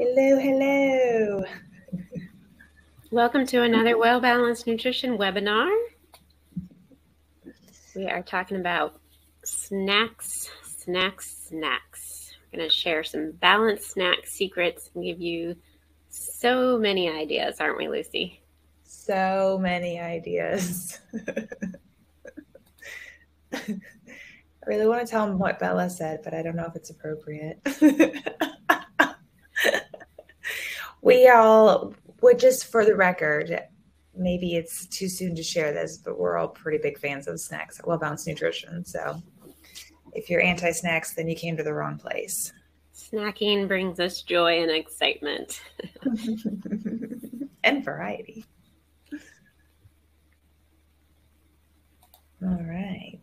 Hello, hello. Welcome to another Well-Balanced Nutrition webinar. We are talking about snacks. We're going to share some balanced snack secrets and give you so many ideas, aren't we, Lucy? So many ideas. I really want to tell them what Bella said, but I don't know if it's appropriate. Just for the record, maybe it's too soon to share this, but we're all pretty big fans of snacks at Well-Balanced Nutrition. So if you're anti-snacks, then you came to the wrong place. Snacking brings us joy and excitement. And variety. All right.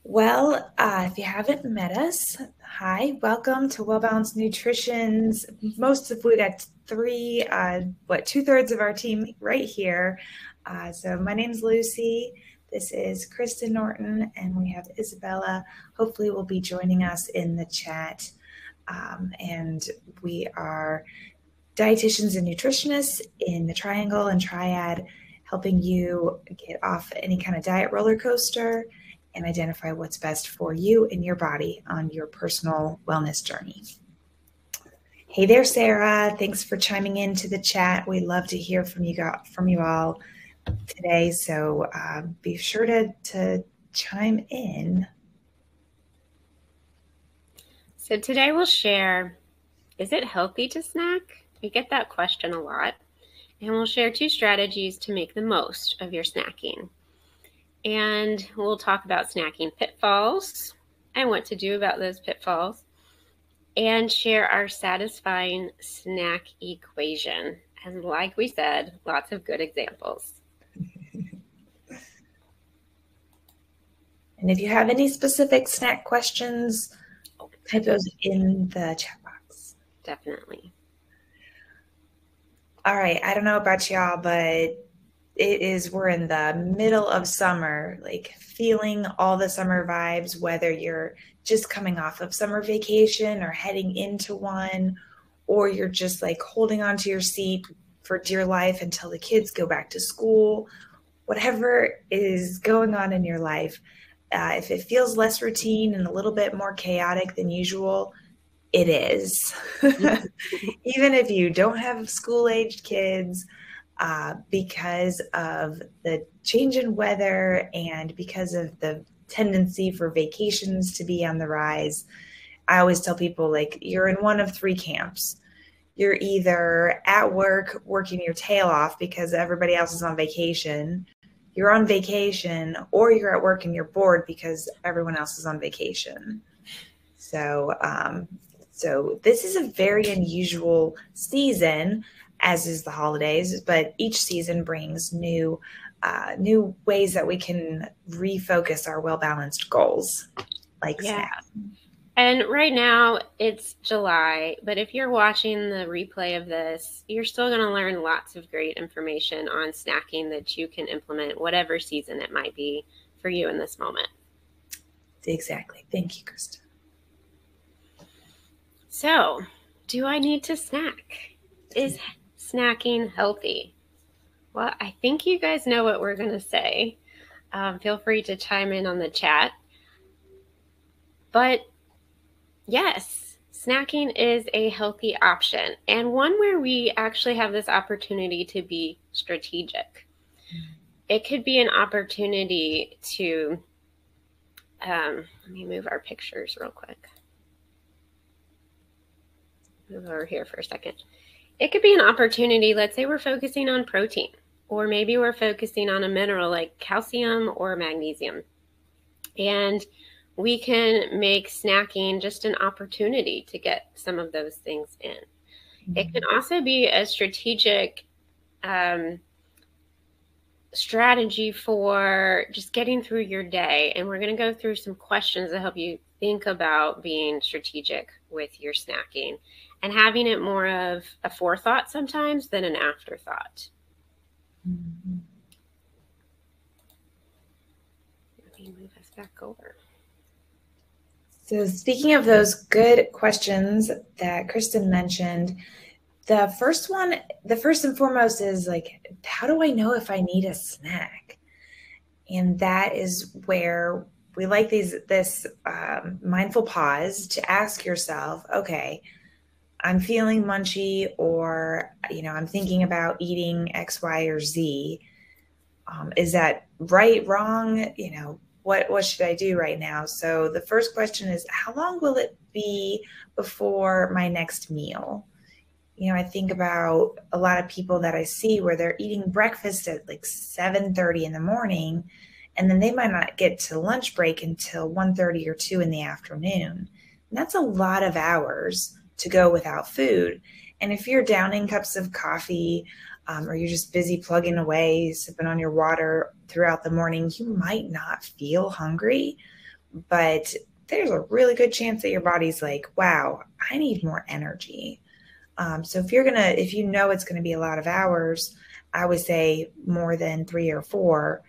Well, if you haven't met us, hi, welcome to Well-Balanced Nutrition's. We got two-thirds of our team right here. So my name's Lucy. This is Kristen Norton, and we have Isabella. Hopefully will be joining us in the chat. And we are dietitians and nutritionists in the Triangle and Triad, helping you get off any kind of diet roller coaster and identify what's best for you and your body on your personal wellness journey. Hey there, Sarah. Thanks for chiming into the chat. We love to hear from you all today. So be sure to chime in. So today we'll share, is it healthy to snack? We get that question a lot. And we'll share 2 strategies to make the most of your snacking. And we'll talk about snacking pitfalls and what to do about those pitfalls, and share our satisfying snack equation. And like we said, lots of good examples. And if you have any specific snack questions, type those in the chat box. Definitely. All right. I don't know about y'all, but we're in the middle of summer, like feeling all the summer vibes, whether you're just coming off of summer vacation or heading into one, or you're just like holding onto your seat for dear life until the kids go back to school. Whatever is going on in your life, if it feels less routine and a little bit more chaotic than usual, it is. Even if you don't have school-aged kids, because of the change in weather and because of the tendency for vacations to be on the rise, I always tell people, like, you're in one of 3 camps. You're either at work working your tail off because everybody else is on vacation, you're on vacation, or you're at work and you're bored because everyone else is on vacation. So this is a very unusual season, as is the holidays, but each season brings new ways that we can refocus our well-balanced goals, like snacks. And right now it's July, but if you're watching the replay of this, you're still going to learn lots of great information on snacking that you can implement whatever season it might be for you in this moment. Exactly. Thank you, Kristen. So, do I need to snack? Is snacking healthy? Well, I think you guys know what we're going to say. Feel free to chime in on the chat. But yes, snacking is a healthy option, and one where we actually have this opportunity to be strategic. It could be an opportunity to, let me move our pictures real quick. Move over here for a second. It could be an opportunity, let's say we're focusing on protein, or maybe we're focusing on a mineral like calcium or magnesium. And we can make snacking just an opportunity to get some of those things in. It can also be a strategic strategy for just getting through your day. And we're going to go through some questions to help you think about being strategic with your snacking and having it more of a forethought sometimes than an afterthought. Mm-hmm. Let me move us back over. So speaking of those good questions that Kristen mentioned, the first and foremost is like, how do I know if I need a snack? And that is where we like this mindful pause to ask yourself, okay, I'm feeling munchy, or I'm thinking about eating X, Y, or Z. Is that right, wrong? What should I do right now? So the first question is, how long will it be before my next meal? I think about a lot of people that I see where they're eating breakfast at like 7:30 in the morning, and then they might not get to lunch break until 1:30 or 2 in the afternoon. And that's a lot of hours to go without food. And if you're downing cups of coffee, or you're just busy plugging away, sipping on your water throughout the morning, you might not feel hungry, but there's a really good chance that your body's like, wow, I need more energy. So if you know it's going to be a lot of hours, I would say more than 3 or 4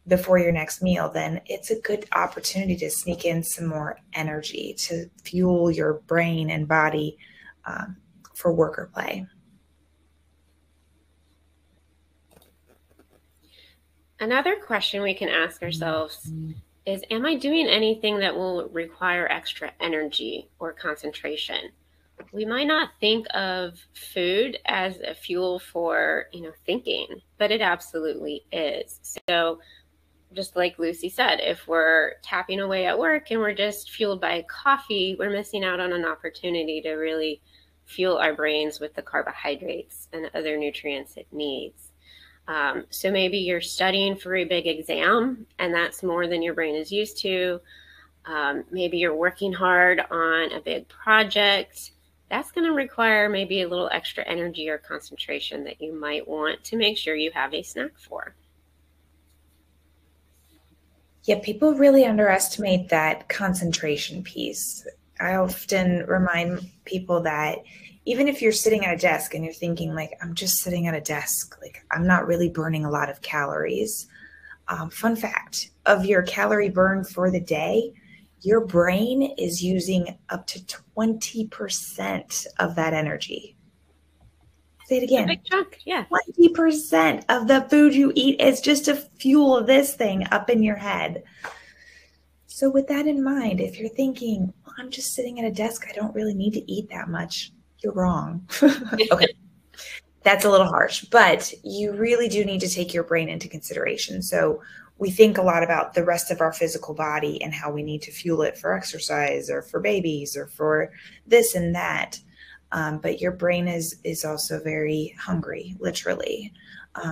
before your next meal, then it's a good opportunity to sneak in some more energy to fuel your brain and body for work or play. Another question we can ask ourselves is, am I doing anything that will require extra energy or concentration? We might not think of food as a fuel for, thinking, but it absolutely is. So just like Lucy said, if we're tapping away at work and we're just fueled by coffee, we're missing out on an opportunity to really fuel our brains with the carbohydrates and other nutrients it needs. So maybe you're studying for a big exam and that's more than your brain is used to. Maybe you're working hard on a big project. That's going to require maybe a little extra energy or concentration that you might want to make sure you have a snack for. Yeah, people really underestimate that concentration piece. I often remind people that even if you're sitting at a desk and you're thinking like, I'm just sitting at a desk, like I'm not really burning a lot of calories. Fun fact, of your calorie burn for the day, your brain is using up to 20% of that energy. Say it again. A big chunk, yeah. 20% of the food you eat is just to fuel this thing up in your head. So with that in mind, if you're thinking, well, I'm just sitting at a desk, I don't really need to eat that much, you're wrong. Okay. That's a little harsh, but you really do need to take your brain into consideration. So we think a lot about the rest of our physical body and how we need to fuel it for exercise or for babies or for this and that. But your brain is also very hungry, literally.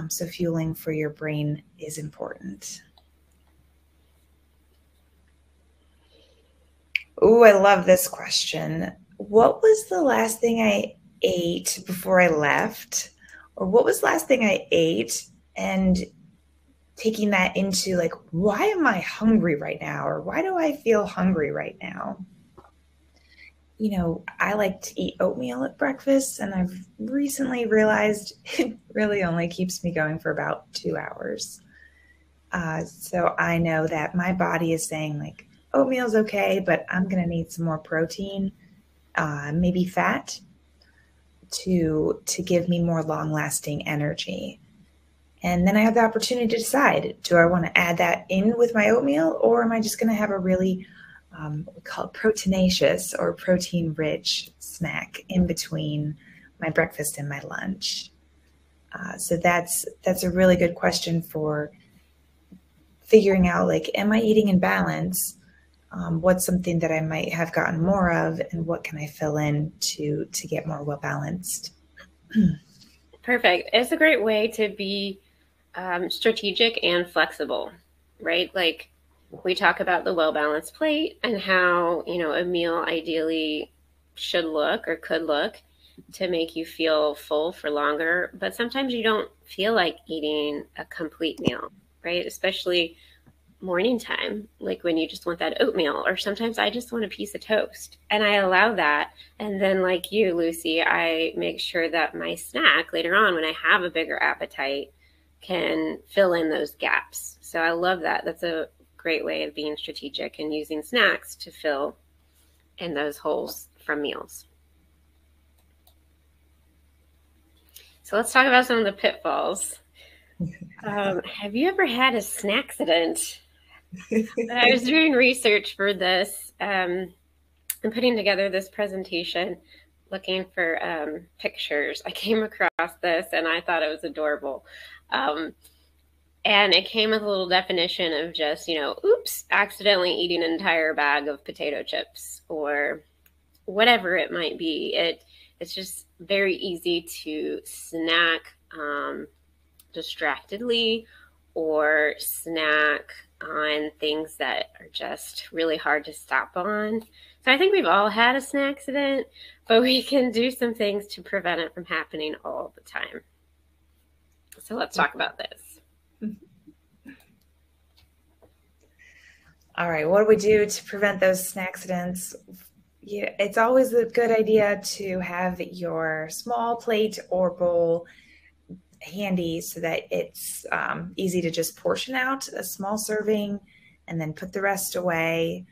So fueling for your brain is important. Oh, I love this question. What was the last thing I ate before I left? Or what was the last thing I ate? And taking that into like, why am I hungry right now? Or why do I feel hungry right now? I like to eat oatmeal at breakfast, and I've recently realized it really only keeps me going for about 2 hours. So I know that my body is saying like, oatmeal's okay, but I'm going to need some more protein, maybe fat to give me more long-lasting energy. And then I have the opportunity to decide, do I want to add that in with my oatmeal, or am I just going to have a really we call it proteinaceous or protein-rich snack in between my breakfast and my lunch? So that's a really good question for figuring out, like, am I eating in balance? What's something that I might have gotten more of, and what can I fill in to get more well-balanced? Perfect. It's a great way to be strategic and flexible, right? Like we talk about the well-balanced plate and how, a meal ideally should look or could look to make you feel full for longer. But sometimes you don't feel like eating a complete meal, right? Especially morning time, like when you just want that oatmeal, or sometimes I just want a piece of toast and I allow that. And then like you, Lucy, I make sure that my snack later on when I have a bigger appetite can fill in those gaps. So I love that. That's a great way of being strategic and using snacks to fill in those holes from meals. So let's talk about some of the pitfalls. Have you ever had a snack accident? I was doing research for this and putting together this presentation, looking for pictures. I came across this and I thought it was adorable. And it came with a little definition of just, oops, accidentally eating an entire bag of potato chips or whatever it might be. It's just very easy to snack distractedly or snack on things that are just really hard to stop on. So I think we've all had a snack accident, but we can do some things to prevent it from happening all the time. So let's talk about this. All right, what do we do to prevent those snack accidents? Yeah, it's always a good idea to have your small plate or bowl handy so that it's easy to just portion out a small serving and then put the rest away.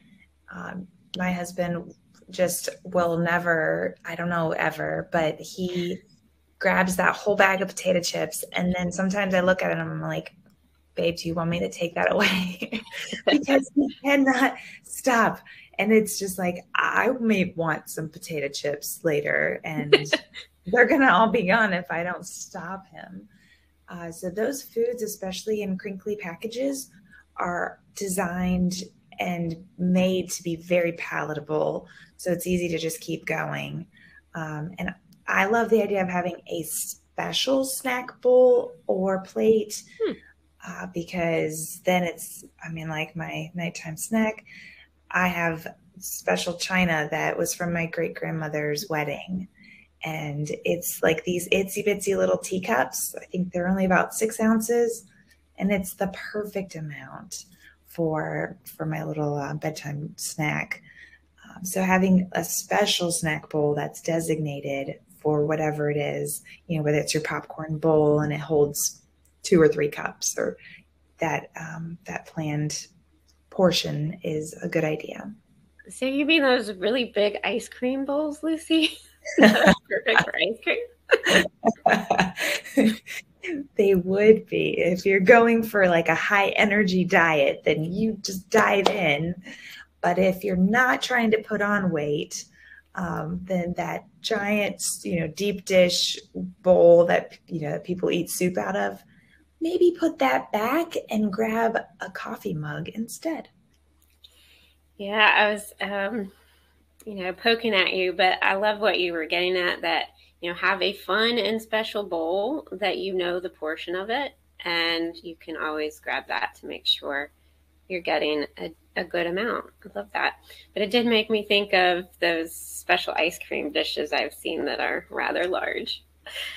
My husband just will never, I don't know ever, but he grabs that whole bag of potato chips. And then sometimes I look at it and I'm like, babe, do you want me to take that away? Because he cannot stop. And it's just like, I may want some potato chips later and they're going to all be gone if I don't stop him. So those foods, especially in crinkly packages, are designed and made to be very palatable. So it's easy to just keep going. And I love the idea of having a special snack bowl or plate because then it's, like my nighttime snack, I have special china that was from my great-grandmother's wedding. And it's like these itsy bitsy little teacups. I think they're only about 6 ounces. And it's the perfect amount for my little bedtime snack. So having a special snack bowl that's designated for whatever it is, whether it's your popcorn bowl and it holds 2 or 3 cups, or that planned portion is a good idea. So you mean those really big ice cream bowls, Lucy? Perfect for ice cream. They would be. If you're going for like a high energy diet, then you just dive in. But if you're not trying to put on weight, then that giant, deep dish bowl that, people eat soup out of, maybe put that back and grab a coffee mug instead. Yeah, I was, poking at you, but I love what you were getting at, that, have a fun and special bowl that the portion of it, and you can always grab that to make sure you're getting a good amount. I love that. But it did make me think of those special ice cream dishes I've seen that are rather large.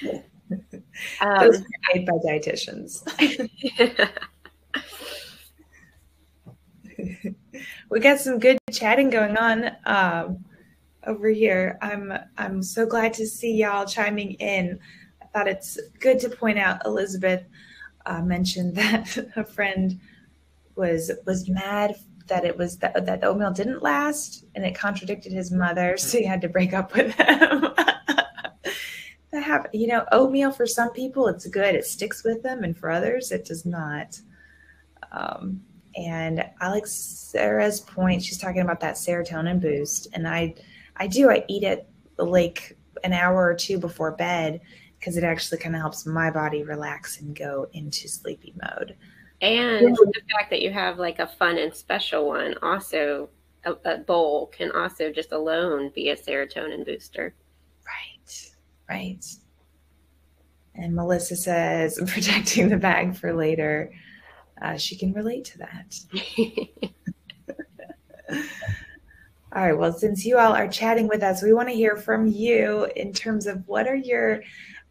Yeah. Those are made by dietitians. We got some good chatting going on over here. I'm so glad to see y'all chiming in. I thought it's good to point out Elizabeth mentioned that a friend was mad that that the oatmeal didn't last and it contradicted his mother, so he had to break up with him. Oatmeal for some people it's good, it sticks with them, and for others it does not. And I like Sarah's point. She's talking about that serotonin boost, and I eat it like an hour or 2 before bed because it actually kind of helps my body relax and go into sleepy mode. And the fact that you have like a fun and special one, also a bowl can also just alone be a serotonin booster. Right. And Melissa says, protecting the bag for later. She can relate to that. All right. Well, since you all are chatting with us, we want to hear from you in terms of what are your,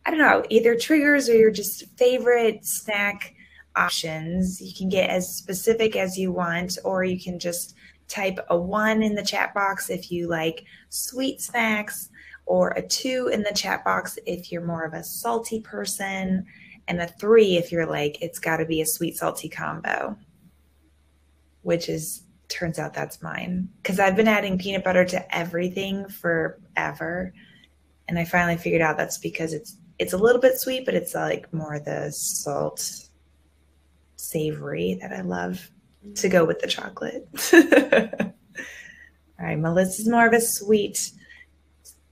either triggers or your just favorite snack options. You can get as specific as you want, or you can just type a 1 in the chat box if you like sweet snacks, or a 2 in the chat box if you're more of a salty person, and a 3 if you're like, it's got to be a sweet salty combo, which is turns out that's mine. Because I've been adding peanut butter to everything forever. And I finally figured out that's because it's a little bit sweet, but it's like more the salt savory that I love to go with the chocolate. All right, Melissa's more of a sweet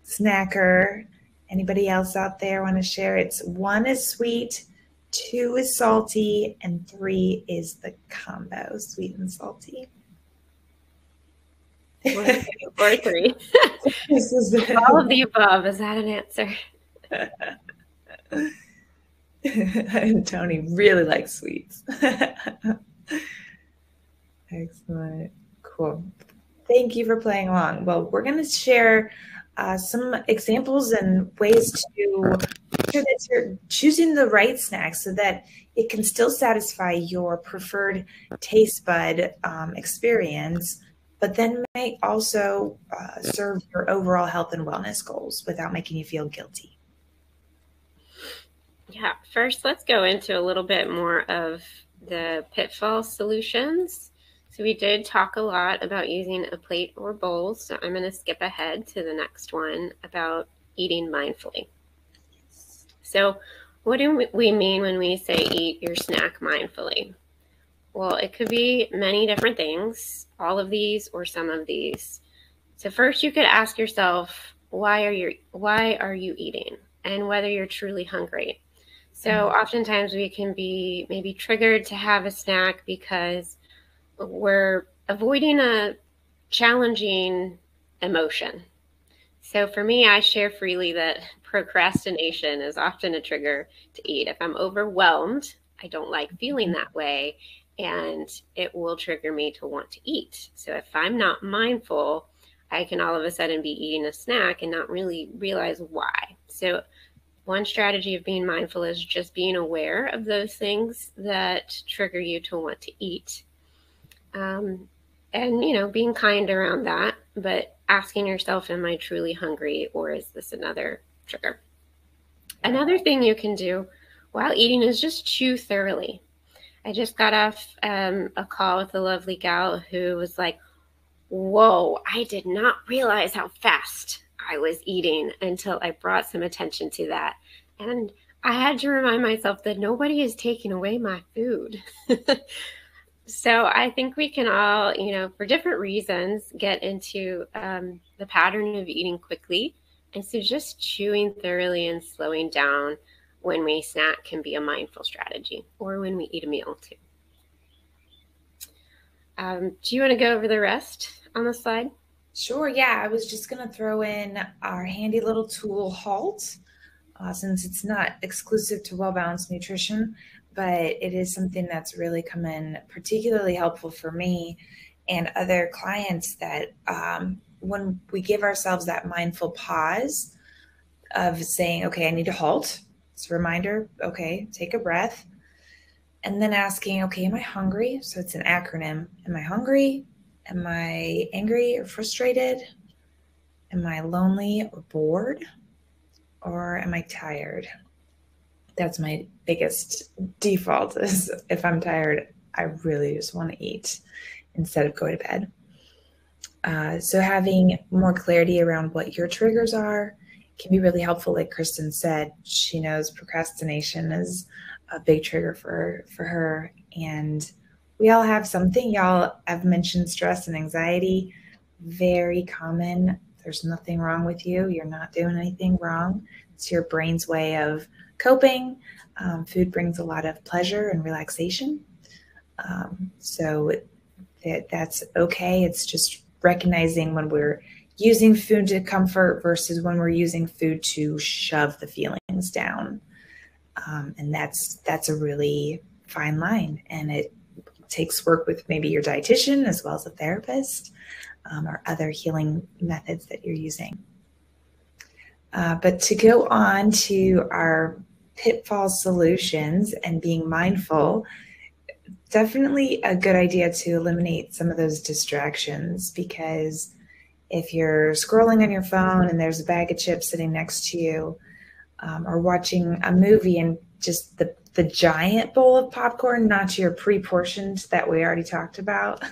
snacker. Anybody else out there want to share? It's 1 is sweet, 2 is salty, and 3 is the combo, sweet and salty. Or 3. All of the above. Is that an answer? Tony really likes sweets. Excellent. Cool. Thank you for playing along. Well, we're going to share some examples and ways to make sure that you're choosing the right snack so that it can still satisfy your preferred taste bud experience, but then may also serve your overall health and wellness goals without making you feel guilty. Yeah, first let's go into a little bit more of the Pitfall Solutions. So we did talk a lot about using a plate or bowl, so I'm going to skip ahead to the next one about eating mindfully. So what do we mean when we say eat your snack mindfully? Well, it could be many different things, all of these or some of these. So first you could ask yourself, why are you eating, and whether you're truly hungry. So oftentimes we can be maybe triggered to have a snack because we're avoiding a challenging emotion. So for me, I share freely that procrastination is often a trigger to eat. If I'm overwhelmed, I don't like feeling that way, and it will trigger me to want to eat. So if I'm not mindful, I can all of a sudden be eating a snack and not really realize why. So one strategy of being mindful is just being aware of those things that trigger you to want to eat. And, being kind around that, but asking yourself, am I truly hungry, or is this another trigger? Another thing you can do while eating is just chew thoroughly. I just got off a call with a lovely gal who was like, whoa, I did not realize how fast I was eating until I brought some attention to that. And I had to remind myself that nobody is taking away my food. So I think we can all, for different reasons, get into the pattern of eating quickly. And so just chewing thoroughly and slowing down when we snack can be a mindful strategy, or when we eat a meal too. Do you want to go over the rest on the slide? Sure, yeah. I was just going to throw in our handy little tool, HALT, since it's not exclusive to well-balanced nutrition, but it is something that's really come in particularly helpful for me and other clients, that when we give ourselves that mindful pause of saying, okay, I need to halt. It's a reminder, okay, take a breath. And then asking, okay, am I hungry? So it's an acronym. Am I hungry? Am I angry or frustrated? Am I lonely or bored? Or am I tired? That's my biggest default, is if I'm tired, I really just want to eat instead of go to bed. So having more clarity around what your triggers are can be really helpful. Like Kristen said, she knows procrastination is a big trigger for her. And we all have something. Y'all have mentioned stress and anxiety, very common. There's nothing wrong with you. You're not doing anything wrong. It's your brain's way of coping. Food brings a lot of pleasure and relaxation. So that's okay. It's just recognizing when we're using food to comfort versus when we're using food to shove the feelings down. And that's a really fine line. And it takes work with maybe your dietitian as well as a therapist, or other healing methods that you're using. But to go on to our pitfall solutions and being mindful, definitely a good idea to eliminate some of those distractions, because if you're scrolling on your phone and there's a bag of chips sitting next to you, or watching a movie and just the giant bowl of popcorn, not your pre-portioned that we already talked about,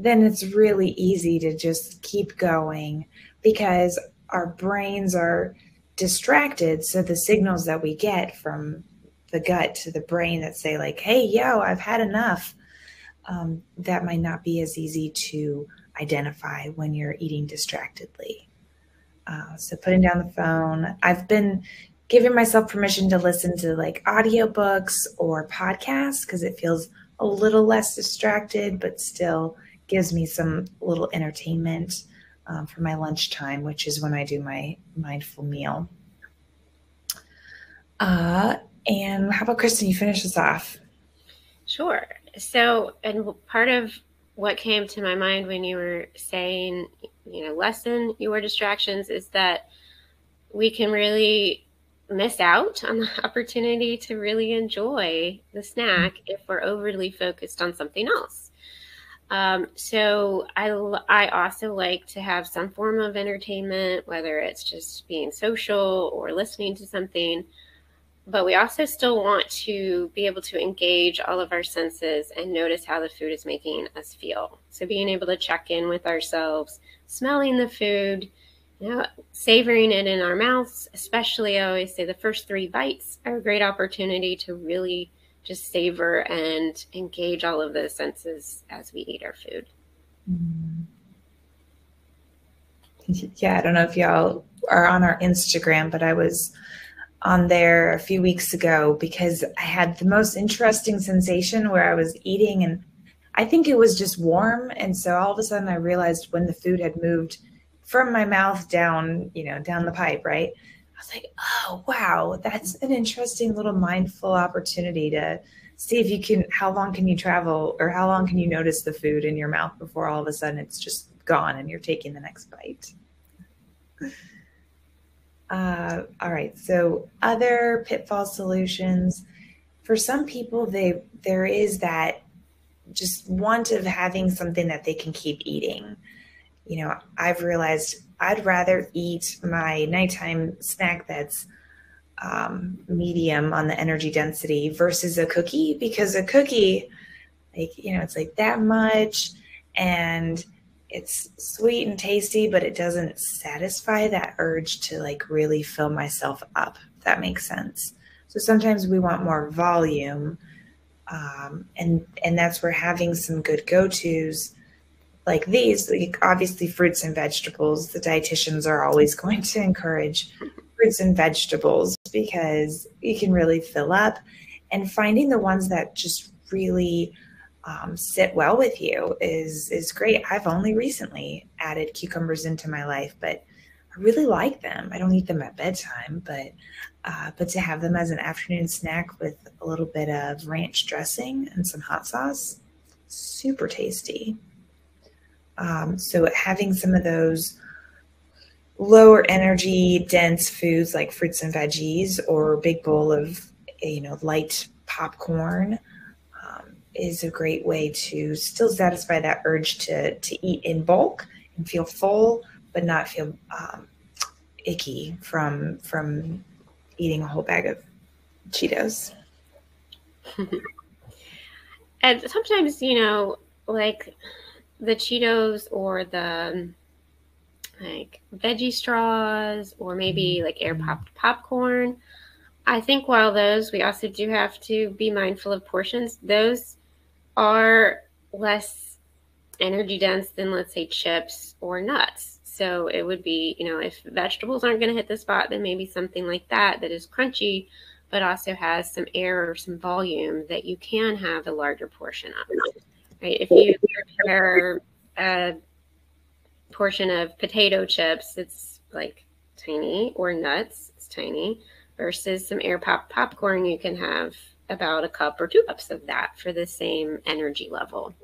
then it's really easy to just keep going because our brains are distracted. So the signals that we get from the gut to the brain that say like, hey, yo, I've had enough, that might not be as easy to identify when you're eating distractedly. So putting down the phone, I've been giving myself permission to listen to like audiobooks or podcasts because it feels a little less distracted, but still gives me some little entertainment for my lunchtime, which is when I do my mindful meal. And how about Kristen, you finish us off? Sure. So, and part of what came to my mind when you were saying, lessen your distractions is that we can really miss out on the opportunity to really enjoy the snack if we're overly focused on something else. So I also like to have some form of entertainment, whether it's just being social or listening to something. But we also still want to be able to engage all of our senses and notice how the food is making us feel. So being able to check in with ourselves, smelling the food, savoring it in our mouths, especially I always say the first 3 bites are a great opportunity to really just savor and engage all of those senses as we eat our food. Yeah, I don't know if y'all are on our Instagram, but I was on there a few weeks ago because I had the most interesting sensation where I was eating and I think it was just warm. And so all of a sudden I realized when the food had moved from my mouth down, down the pipe, right? I was like, oh, wow, that's an interesting little mindful opportunity to see if you can, how long can you travel or how long can you notice the food in your mouth before all of a sudden it's just gone and you're taking the next bite. All right, so other pitfall solutions. For some people, there is that just want of having something that they can keep eating. I've realized I'd rather eat my nighttime snack that's medium on the energy density versus a cookie, because a cookie, it's like that much and it's sweet and tasty, but it doesn't satisfy that urge to like really fill myself up, if that makes sense. So sometimes we want more volume, and that's where having some good go-tos like these, like obviously fruits and vegetables, the dietitians are always going to encourage fruits and vegetables because you can really fill up, and finding the ones that just really sit well with you is great. I've only recently added cucumbers into my life, but I really like them. I don't eat them at bedtime, but to have them as an afternoon snack with a little bit of ranch dressing and some hot sauce, super tasty. So having some of those lower energy, dense foods like fruits and veggies or a big bowl of, light popcorn is a great way to still satisfy that urge to eat in bulk and feel full, but not feel icky from eating a whole bag of Cheetos. And sometimes, like the Cheetos or the like veggie straws or maybe like air popped popcorn. I think while those, we also do have to be mindful of portions. Those are less energy dense than, let's say, chips or nuts. So it would be, if vegetables aren't going to hit the spot, then maybe something like that is crunchy, but also has some air or some volume that you can have a larger portion of. Right? If you prepare a portion of potato chips, it's like tiny, or nuts, it's tiny, versus some air pop popcorn, you can have about a cup or 2 cups of that for the same energy level.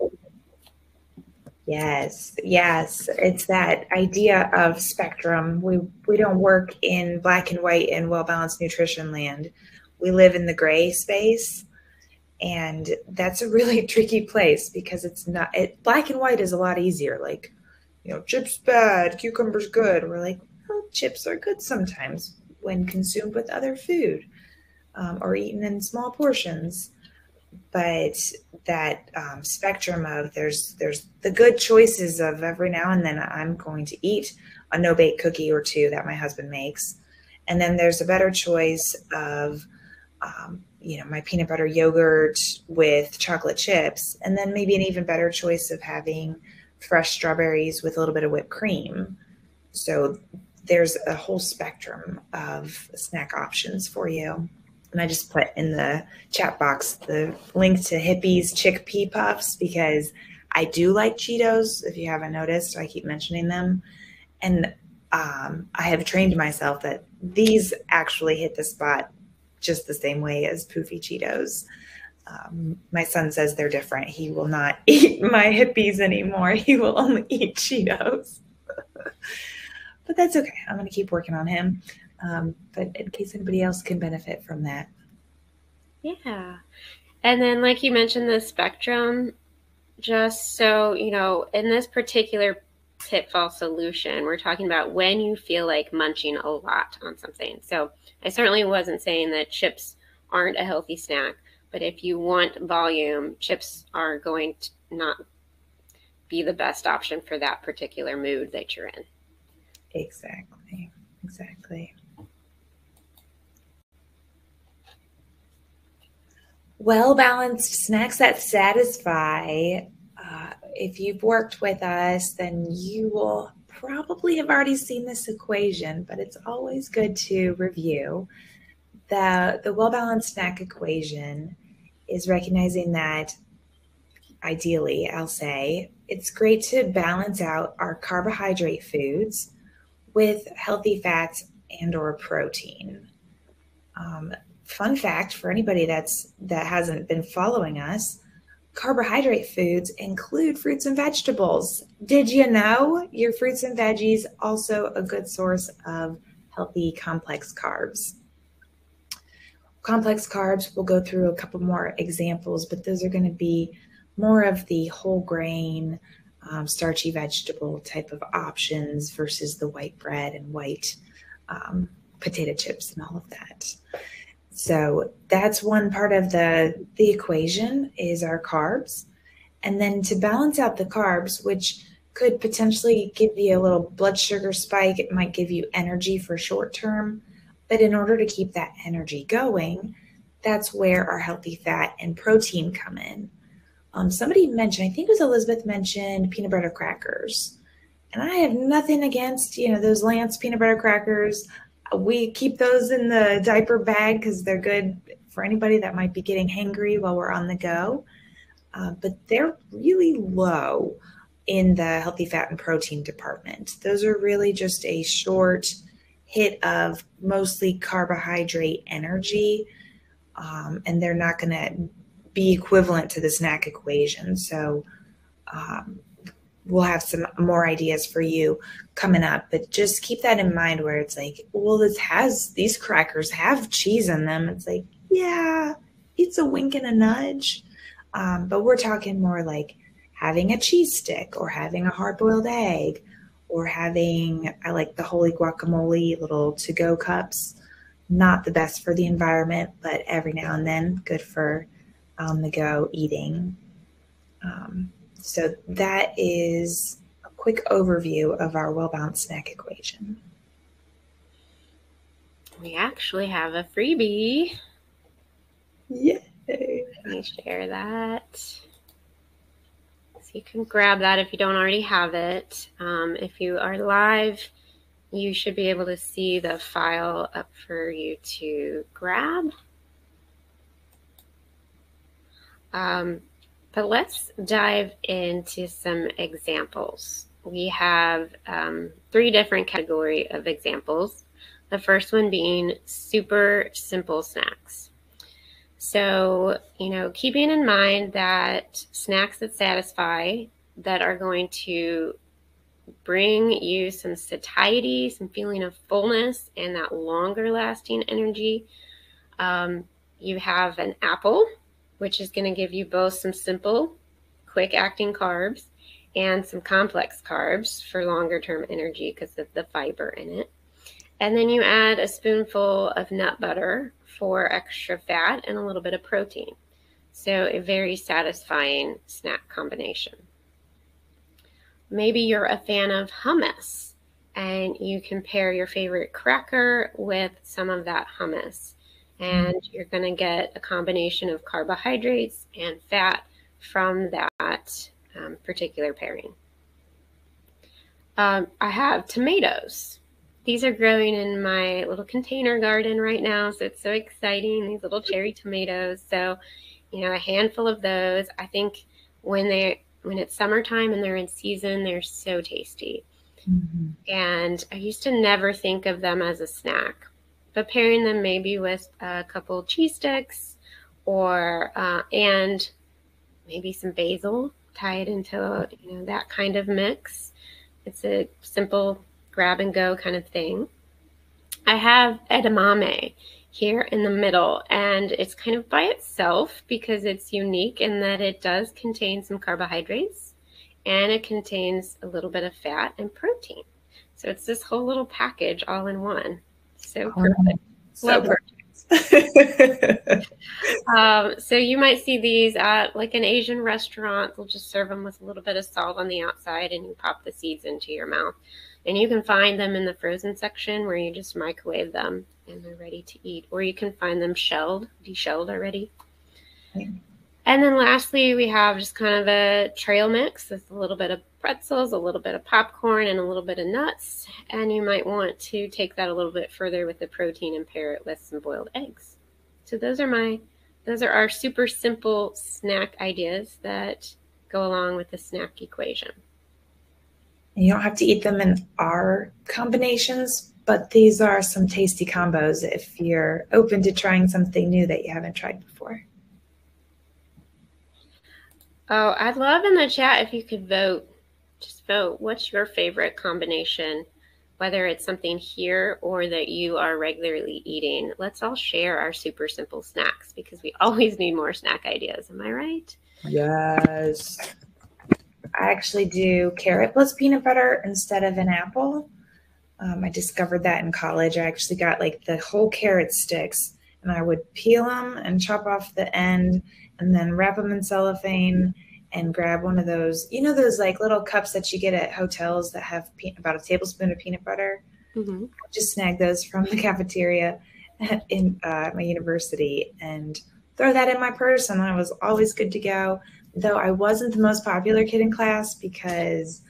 Yes. It's that idea of spectrum. We don't work in black and white and well-balanced nutrition land. We live in the gray space. And that's a really tricky place because black and white is a lot easier. Like, chips bad, cucumbers good. We're like, well, chips are good sometimes when consumed with other food or eaten in small portions. but that spectrum of there's the good choices of every now and then I'm going to eat a no-bake cookie or two that my husband makes. And then there's a better choice of my peanut butter yogurt with chocolate chips, and then maybe an even better choice of having fresh strawberries with a little bit of whipped cream. So there's a whole spectrum of snack options for you. And I just put in the chat box the link to Hippie's chickpea puffs because I do like Cheetos. If you haven't noticed, I keep mentioning them. And I have trained myself that these actually hit the spot just the same way as poofy Cheetos. My son says they're different. He will not eat my Hippies anymore. He will only eat Cheetos. But that's okay. I'm going to keep working on him. But in case anybody else can benefit from that. Yeah. And then, like you mentioned, the spectrum, just so you know, in this particular pitfall solution, we're talking about when you feel like munching a lot on something. So I certainly wasn't saying that chips aren't a healthy snack, but if you want volume, chips are going to not be the best option for that particular mood that you're in. Exactly. Well-balanced snacks that satisfy. If you've worked with us, then you will probably have already seen this equation, but it's always good to review. The well-balanced snack equation is recognizing that ideally, I'll say, it's great to balance out our carbohydrate foods with healthy fats and or protein. Fun fact for anybody that hasn't been following us, carbohydrate foods include fruits and vegetables. Did you know your fruits and veggies also a good source of healthy complex carbs? Complex carbs, we'll go through a couple more examples, but those are going to be more of the whole grain, starchy vegetable type of options versus the white bread and white potato chips and all of that. So that's one part of the equation is our carbs. And then to balance out the carbs, which could potentially give you a little blood sugar spike, it might give you energy for short term. But in order to keep that energy going, that's where our healthy fat and protein come in. Somebody mentioned, I think it was Elizabeth mentioned peanut butter crackers. And I have nothing against, those Lance peanut butter crackers. We keep those in the diaper bag because they're good for anybody that might be getting hangry while we're on the go. But they're really low in the healthy fat and protein department. Those are really just a short hit of mostly carbohydrate energy, and they're not going to be equivalent to the snack equation. So we'll have some more ideas for you coming up, but just keep that in mind where it's like, well, these crackers have cheese in them. It's like, yeah, it's a wink and a nudge. But we're talking more like having a cheese stick or having a hard-boiled egg or having, I like the Holy Guacamole little to-go cups. Not the best for the environment, but every now and then good for on-the-go eating. So that is a quick overview of our well-balanced snack equation. We actually have a freebie. Yay! Let me share that. So you can grab that if you don't already have it. If you are live, you should be able to see the file up for you to grab. But let's dive into some examples. We have 3 different categories of examples. The first one being super simple snacks. So, keeping in mind that snacks that satisfy, that are going to bring you some satiety, some feeling of fullness, and that longer lasting energy. You have an apple, which is going to give you both some simple, quick acting carbs and some complex carbs for longer term energy because of the fiber in it. And then you add a spoonful of nut butter for extra fat and a little bit of protein. So a very satisfying snack combination. Maybe you're a fan of hummus and you can pair your favorite cracker with some of that hummus. And you're going to get a combination of carbohydrates and fat from that particular pairing. I have tomatoes. These are growing in my little container garden right now, so it's so exciting, these little cherry tomatoes. So, you know, a handful of those. I think when it's summertime and they're in season, they're so tasty. Mm-hmm. And I used to never think of them as a snack, but pairing them maybe with a couple cheese sticks or and maybe some basil, tie it into that kind of mix. It's a simple grab and go kind of thing. I have edamame here in the middle, and it's kind of by itself because it's unique in that it does contain some carbohydrates and it contains a little bit of fat and protein. So it's this whole little package all in one. So perfect. So perfect. So you might see these at like an Asian restaurant. They'll just serve them with a little bit of salt on the outside and you pop the seeds into your mouth. And you can find them in the frozen section where you just microwave them and they're ready to eat. Or you can find them deshelled already. Okay. And then lastly, we have just kind of a trail mix with a little bit of pretzels, a little bit of popcorn, and a little bit of nuts. And you might want to take that a little bit further with the protein and pair it with some boiled eggs. So those are our super simple snack ideas that go along with the snack equation. You don't have to eat them in our combinations, but these are some tasty combos if you're open to trying something new that you haven't tried before. Oh, I'd love in the chat if you could vote. Just vote. What's your favorite combination? Whether it's something here or that you are regularly eating. Let's all share our super simple snacks because we always need more snack ideas. Am I right? Yes. I actually do carrot plus peanut butter instead of an apple. I discovered that in college. I actually got like the whole carrot sticks and I would peel them and chop off the end and then wrap them in cellophane and grab one of those, those like little cups that you get at hotels that have about a tablespoon of peanut butter. Mm-hmm. I just snag those from the cafeteria in my university and throw that in my purse. And I was always good to go, though I wasn't the most popular kid in class because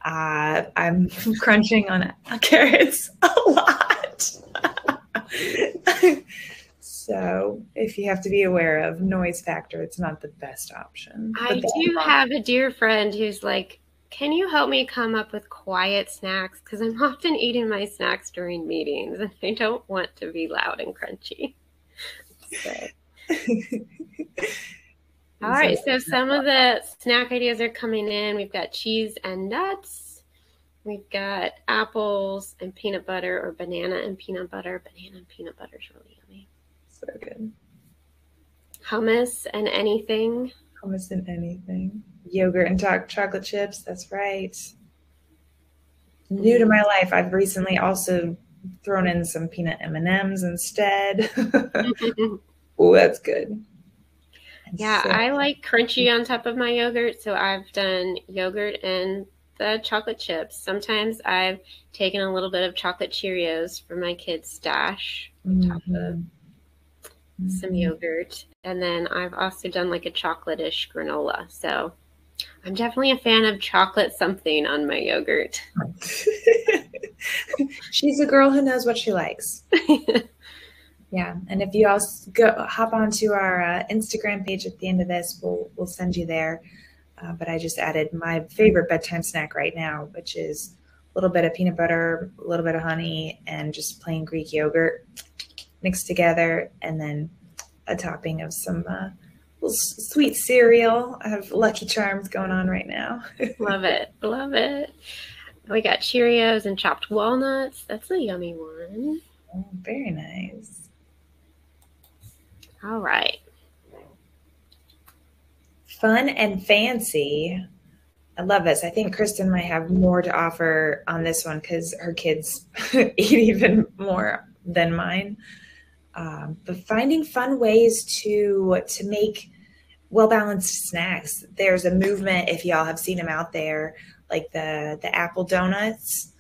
I'm crunching on carrots a lot. So if you have to be aware of noise factor, it's not the best option. I do have a dear friend who's like, can you help me come up with quiet snacks? Because I'm often eating my snacks during meetings and I don't want to be loud and crunchy. So. All right, so some of the snack ideas are coming in. We've got cheese and nuts. We've got apples and peanut butter or banana and peanut butter. Banana and peanut butter is really yummy. So good. Hummus and anything. Hummus and anything. Yogurt and chocolate chips. That's right. New to my life. I've recently also thrown in some peanut M&Ms instead. Oh, that's good. Yeah, so I like crunchy on top of my yogurt. So I've done yogurt and the chocolate chips. Sometimes I've taken a little bit of chocolate Cheerios for my kids' stash on top of some yogurt. And then I've also done like a chocolate-ish granola. So I'm definitely a fan of chocolate something on my yogurt. She's a girl who knows what she likes. Yeah, and if you all hop onto our Instagram page at the end of this, we'll send you there. But I just added my favorite bedtime snack right now, which is a little bit of peanut butter, a little bit of honey, and just plain Greek yogurt mixed together, and then a topping of some little sweet cereal. I have Lucky Charms going on right now. Love it. Love it. We got Cheerios and chopped walnuts. That's a yummy one. Oh, very nice. All right. Fun and fancy. I love this. I think Kristen might have more to offer on this one because her kids eat even more than mine. But finding fun ways to make well-balanced snacks. There's a movement, if y'all have seen them out there, like the apple donuts,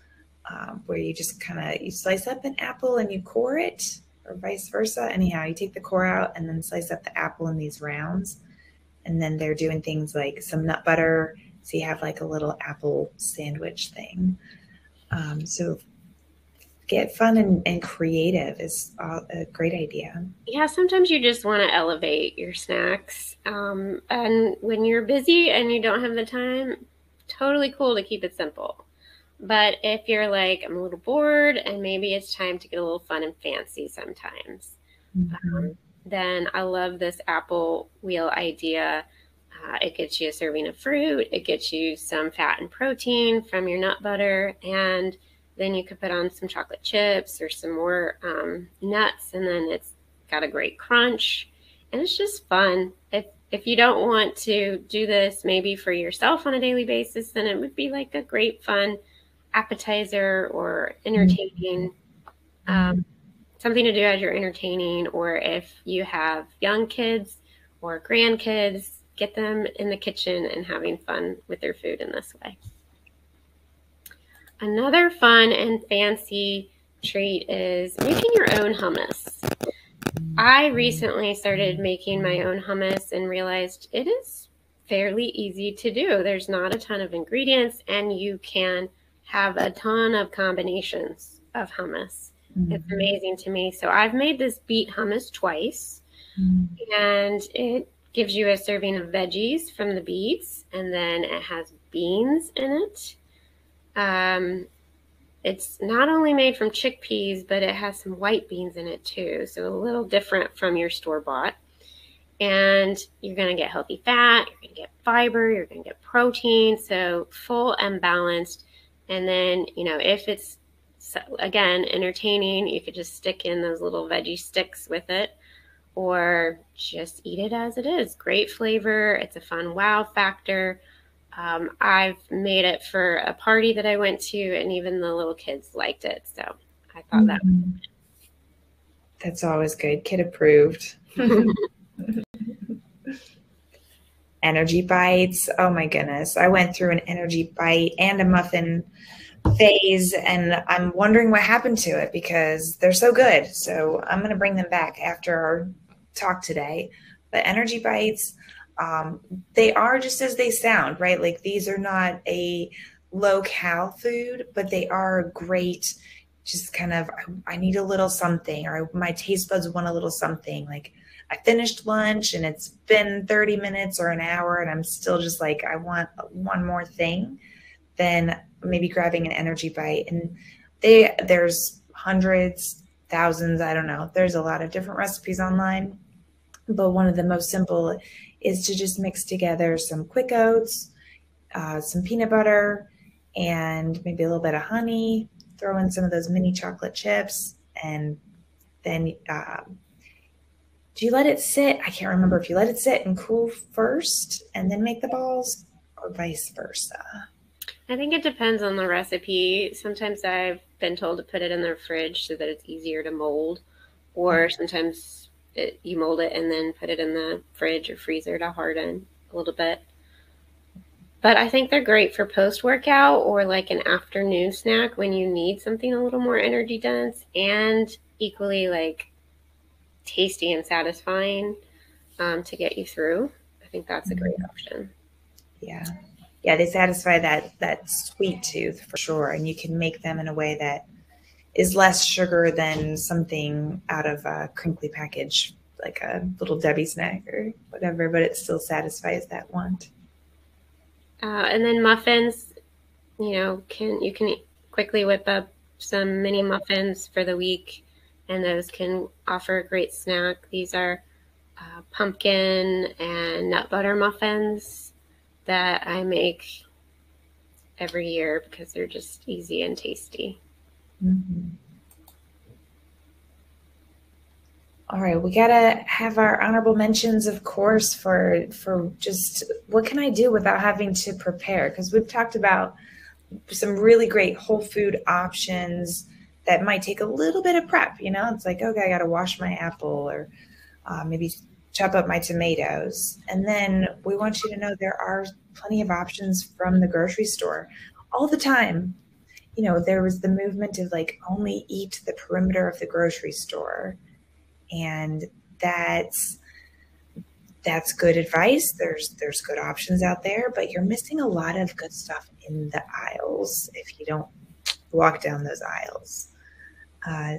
where you just you slice up an apple and you core it, or vice versa. Anyhow, you take the core out and then slice up the apple in these rounds. And then they're doing things like some nut butter. So you have like a little apple sandwich thing. So get fun and creative is a great idea. Yeah, sometimes you just want to elevate your snacks. And when you're busy and you don't have the time, totally cool to keep it simple. But if you're like, I'm a little bored and maybe it's time to get a little fun and fancy sometimes, then I love this apple wheel idea. It gets you a serving of fruit. It gets you some fat and protein from your nut butter, and then you could put on some chocolate chips or some more nuts, and then it's got a great crunch, and it's just fun. If you don't want to do this maybe for yourself on a daily basis, then it would be like a great fun appetizer or entertaining, something to do as you're entertaining, or if you have young kids or grandkids, get them in the kitchen and having fun with their food in this way. Another fun and fancy treat is making your own hummus. I recently started making my own hummus and realized it is fairly easy to do. There's not a ton of ingredients, and you can have a ton of combinations of hummus. It's amazing to me. So I've made this beet hummus twice, and it gives you a serving of veggies from the beets, and then it has beans in it. It's not only made from chickpeas, but it has some white beans in it too, so a little different from your store-bought. And you're going to get healthy fat, you're going to get fiber, you're going to get protein, so full and balanced. And then, if it's, again, entertaining, you could just stick in those little veggie sticks with it, or just eat it as it is. Great flavor. It's a fun wow factor. I've made it for a party that I went to, and even the little kids liked it. So I thought that was That's always good. Kid approved. Energy bites. Oh my goodness. I went through an energy bite and a muffin phase, and I'm wondering what happened to it because they're so good. So I'm going to bring them back after our talk today. But energy bites, they are just as they sound, right? Like, these are not a low-cal food, but they are great. Just kind of, I need a little something, or my taste buds want a little something. Like, I finished lunch and it's been 30 minutes or an hour and I'm still just like, I want one more thing. Then maybe grabbing an energy bite. And there's hundreds, thousands, I don't know. There's a lot of different recipes online, but one of the most simple is to just mix together some quick oats, some peanut butter, and maybe a little bit of honey, throw in some of those mini chocolate chips, and then do you let it sit? I can't remember if you let it sit and cool first and then make the balls, or vice versa. I think it depends on the recipe. Sometimes I've been told to put it in the fridge so that it's easier to mold, or sometimes you mold it and then put it in the fridge or freezer to harden a little bit. But I think they're great for post-workout or like an afternoon snack when you need something a little more energy dense and equally like tasty and satisfying to get you through. I think that's a great option. Yeah. Yeah, they satisfy that sweet tooth for sure. And you can make them in a way that is less sugar than something out of a crinkly package, like a Little Debbie snack or whatever, but it still satisfies that want. And then muffins, you can quickly whip up some mini muffins for the week, and those can offer a great snack. These are pumpkin and nut butter muffins that I make every year because they're just easy and tasty. Mm-hmm. All right, we gotta have our honorable mentions, of course, for just what can I do without having to prepare? Because we've talked about some really great whole food options that might take a little bit of prep. It's like, okay, I got to wash my apple, or maybe chop up my tomatoes. And then we want you to know there are plenty of options from the grocery store all the time. You know, there was the movement of like only eat the perimeter of the grocery store. And that's good advice. There's good options out there, but you're missing a lot of good stuff in the aisles if you don't walk down those aisles.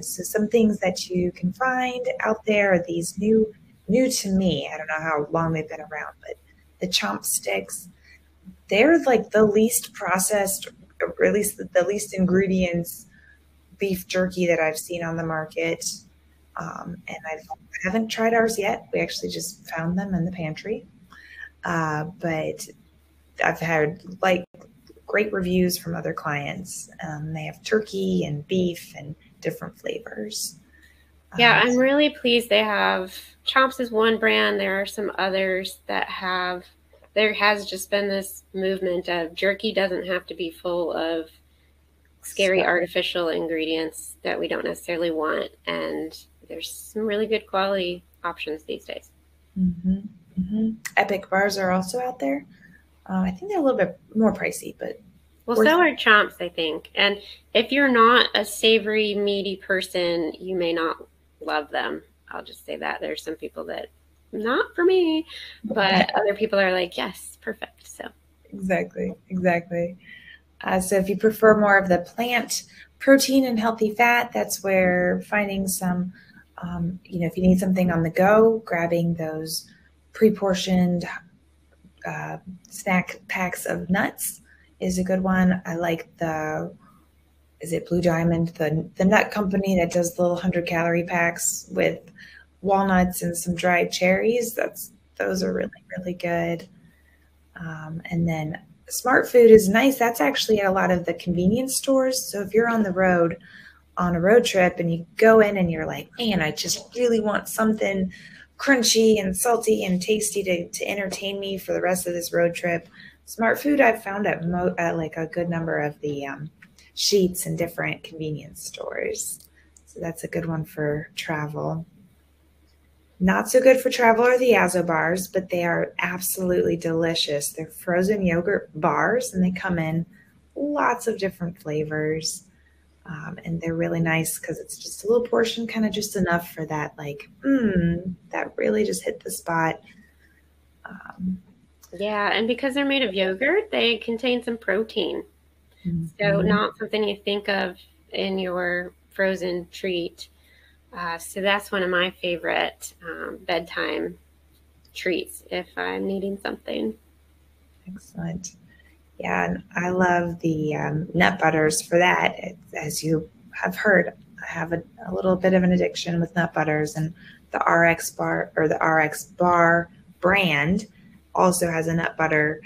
So some things that you can find out there are these new to me. I don't know how long they've been around, but the chomp sticks, they're like the least processed, or at least the least ingredients beef jerky that I've seen on the market. And I haven't tried ours yet. We actually just found them in the pantry. But I've had like great reviews from other clients. They have turkey and beef and different flavors. Yeah, I'm really pleased they have Chomps is one brand. There are some others that have, there has just been this movement of jerky doesn't have to be full of scary artificial ingredients that we don't necessarily want. And there's some really good quality options these days. Mm-hmm. Mm-hmm. Epic bars are also out there. I think they're a little bit more pricey, but well, so are Chomps, I think. And if you're not a savory, meaty person, you may not love them. I'll just say that. There's some people that, not for me, but other people are like, yes, perfect. So exactly. So if you prefer more of the plant protein and healthy fat, that's where finding some, if you need something on the go, grabbing those pre-portioned snack packs of nuts is a good one. I like is it Blue Diamond, the nut company that does the little 100-calorie packs with walnuts and some dried cherries. Those are really, really good. And then Smart Food is nice. That's actually at a lot of the convenience stores. So if you're on the road on a road trip and you go in and you're like, man, I just really want something crunchy and salty and tasty to entertain me for the rest of this road trip. Smart Food I've found at like a good number of the sheets and different convenience stores. So that's a good one for travel. Not so good for travel are the Azo bars, but they are absolutely delicious. They're frozen yogurt bars, and they come in lots of different flavors. And they're really nice because it's just a little portion, kind of just enough for that, like, that really just hit the spot. Yeah, and because they're made of yogurt, they contain some protein. So not something you think of in your frozen treat. So that's one of my favorite bedtime treats if I'm needing something. Excellent. Yeah, and I love the nut butters for that. As you have heard, I have a little bit of an addiction with nut butters, and the RX bar or the RX bar brand also has a nut butter,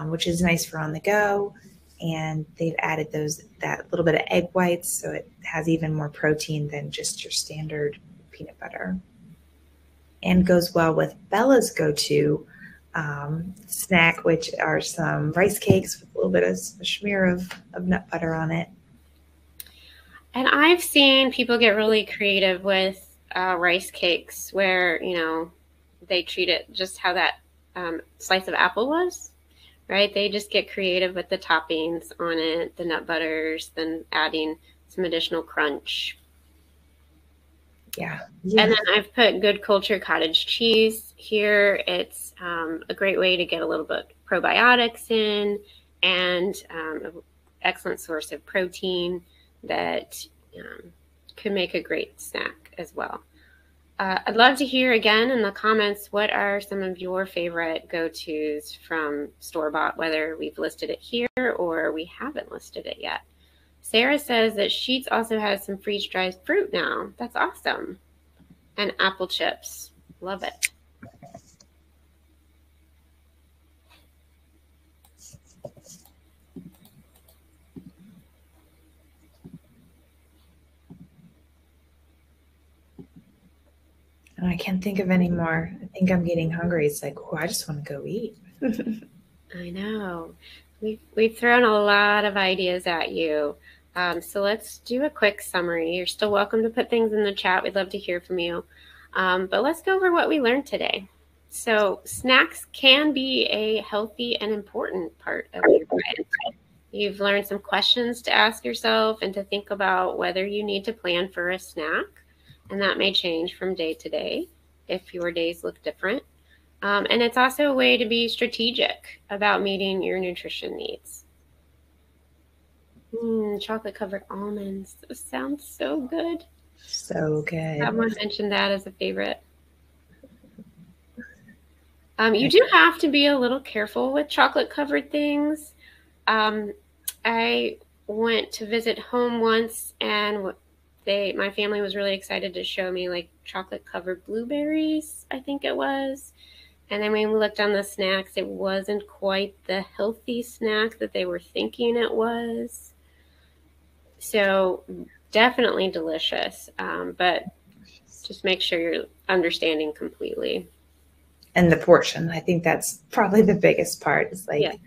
which is nice for on the go. And they've added that little bit of egg whites, so it has even more protein than just your standard peanut butter. And goes well with Bella's go-to snack, which are some rice cakes with a little bit of a smear of nut butter on it. And I've seen people get really creative with rice cakes where, they treat it just how that slice of apple was. Right? They just get creative with the toppings on it, the nut butters, then adding some additional crunch. Yeah. And then I've put Good Culture cottage cheese here. It's a great way to get a little bit probiotics in and an excellent source of protein that could make a great snack as well. I'd love to hear again in the comments, what are some of your favorite go-tos from store-bought, whether we've listed it here or we haven't listed it yet. Sarah says that Sheetz also has some freeze-dried fruit now. That's awesome. And apple chips. Love it. I can't think of any more. I think I'm getting hungry. It's like, I just want to go eat. I know. We've thrown a lot of ideas at you. So let's do a quick summary. You're still welcome to put things in the chat. We'd love to hear from you. But let's go over what we learned today. So snacks can be a healthy and important part of your diet. You've learned some questions to ask yourself and to think about whether you need to plan for a snack. And that may change from day to day if your days look different. And it's also a way to be strategic about meeting your nutrition needs. Chocolate covered almonds. Those sounds so good. So good. Someone mentioned that as a favorite. You do have to be a little careful with chocolate covered things. I went to visit home once, and my family was really excited to show me like chocolate covered blueberries, I think it was. And then when we looked on the snacks, it wasn't quite the healthy snack that they were thinking it was. So definitely delicious, but just make sure you're understanding completely. And the portion, I think that's probably the biggest part. Is like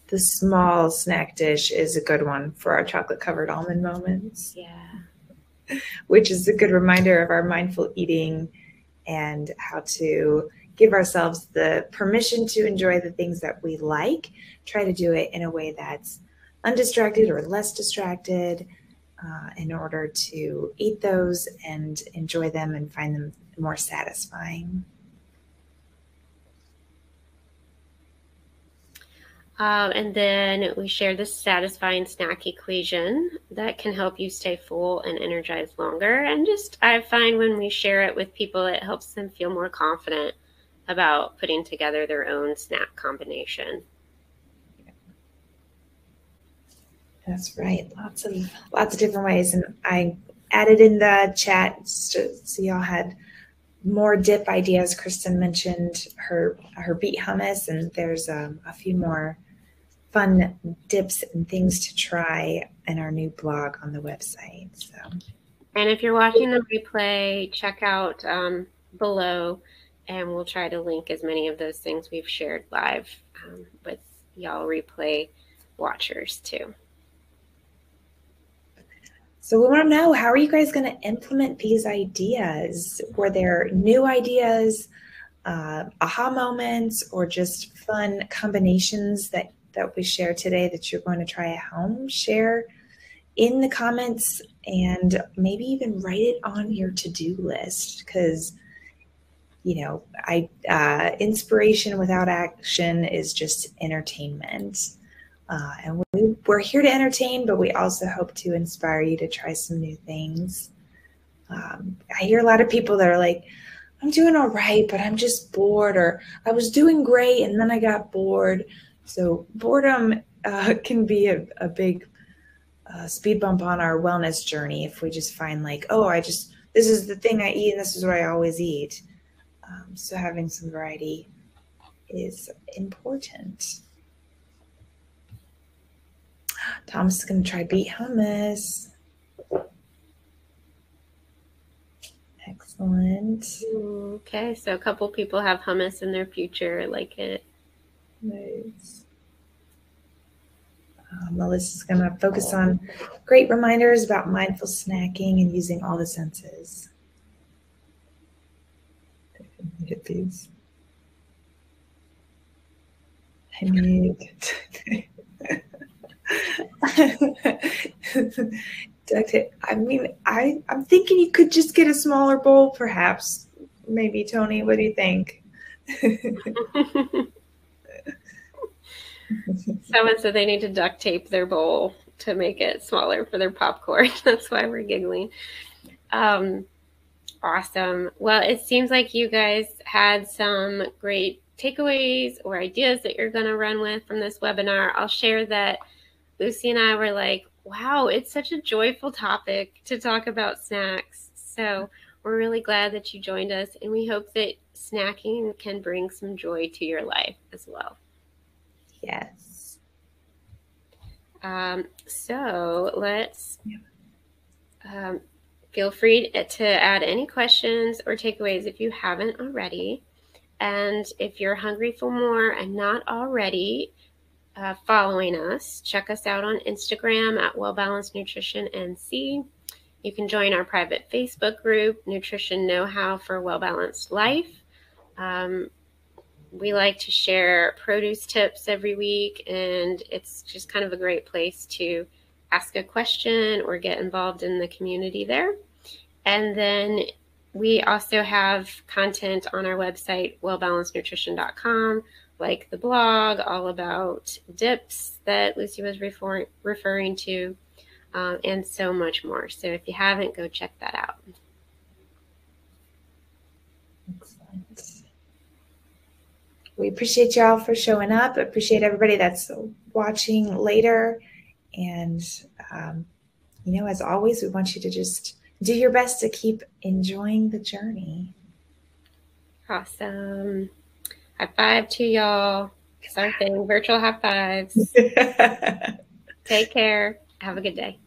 the small snack dish is a good one for our chocolate covered almond moments. Yeah. Which is a good reminder of our mindful eating and how to give ourselves the permission to enjoy the things that we like. Try to do it in a way that's undistracted or less distracted in order to eat those and enjoy them and find them more satisfying. And then we share the satisfying snack equation that can help you stay full and energized longer. And just, I find when we share it with people, it helps them feel more confident about putting together their own snack combination. That's right. Lots of different ways. And I added in the chat so y'all had more dip ideas. Kristen mentioned her beet hummus, and there's a few more fun dips and things to try in our new blog on the website. So, and if you're watching the replay, check out below, and we'll try to link as many of those things we've shared live with y'all replay watchers too. So we want to know, how are you guys going to implement these ideas? Were there new ideas, aha moments, or just fun combinations that we share today that you're going to try at home? Share in the comments and maybe even write it on your to-do list, because inspiration without action is just entertainment. And we're here to entertain, but we also hope to inspire you to try some new things. I hear a lot of people that are like, I'm doing all right, but I'm just bored, or I was doing great and then I got bored. So boredom can be a big speed bump on our wellness journey if we just find like, oh, this is the thing I eat and this is what I always eat. So having some variety is important. Thomas is going to try beet hummus. Excellent. Okay, so a couple people have hummus in their future. I like it. Nice. Melissa's going to focus on great reminders about mindful snacking and using all the senses. Hippies. I need duct tape. I mean, I'm thinking you could just get a smaller bowl, perhaps. Maybe, Tony. What do you think? Someone said they need to duct tape their bowl to make it smaller for their popcorn. That's why we're giggling. Awesome. Well, it seems like you guys had some great takeaways or ideas that you're going to run with from this webinar. I'll share that Lucy and I were like, wow, it's such a joyful topic to talk about snacks. So we're really glad that you joined us, and we hope that snacking can bring some joy to your life as well. Yes. So let's feel free to add any questions or takeaways if you haven't already. And if you're hungry for more and not already following us, check us out on Instagram at Well Balanced Nutrition NC. You can join our private Facebook group, Nutrition Know-How for Well-Balanced Life. We like to share produce tips every week, and it's just kind of a great place to ask a question or get involved in the community there. And then we also have content on our website, wellbalancednutrition.com, like the blog, all about dips that Lucy was referring to, and so much more. So if you haven't, go check that out. Excellent. We appreciate y'all for showing up. Appreciate everybody that's watching later. And, as always, we want you to just do your best to keep enjoying the journey. Awesome. High five to y'all. It's our thing, virtual high fives. Take care. Have a good day.